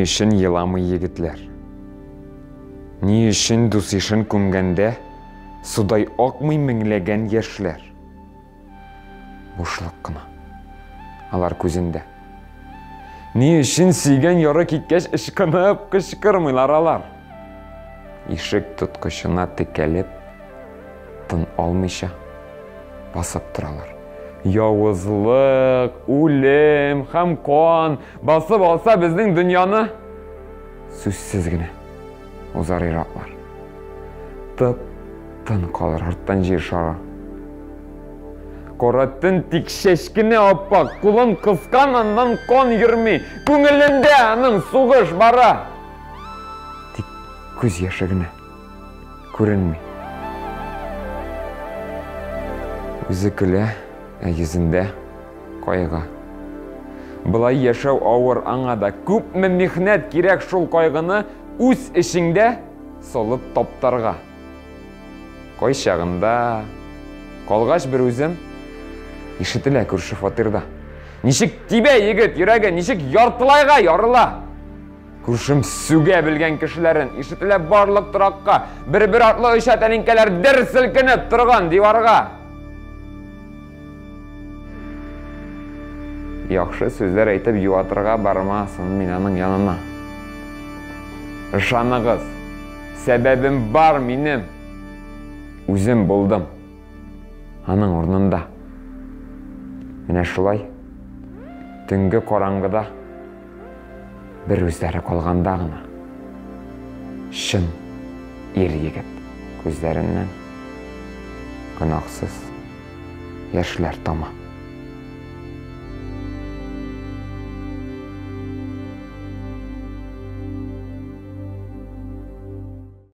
Ни үшін еламы егітлер? Ни үшін дұсышын күмгенде судай оқмай меңлеген ешлер? Бұшылық қына, алар көзінде. Ни үшін сүйген yorы кеткеш ішкініп кішкірмайлар алар? Ишік тұтқышына текелеп, тын олмайша басып тұралар. Яуызлық, өлім, һәм қон басып алса біздің дүнияны сөзсіз генә узар иратлар. Тып-тын қалыр арттан жер шары. Кораттың тик шешкіне аппақ, құлын қысқан андан қон ермей, көңілінде аның суғыш бара. Тик көз яшығына көрінмей. Өзі күлі әйізінде қойға. Бұлай яшау ауыр аңада көп мехнет керек шул қойғыны өз ішіңде солып топтарға. Қой шағында қолғаш бір өзім ешітілі көрші фатырда. Нешік тибе егіт юрегі, нешік яртылайға ярыла. Көршім сүге білген кішілерін ешітілі барлық тұраққа бір-бір атлы үшат әлінкелер дір сілкініп тұрған диварға. Яқшы сөздер айтып юатырға бармасын менің янына. Ышанығыз, сәбәбім бар менім. Өзім болдым. Аның орнында. Мене шулай, түнгі қараңғыда бір өздері қалғанда ғына. Шын ер егіт көздерінен күнақсыз яшілер тома.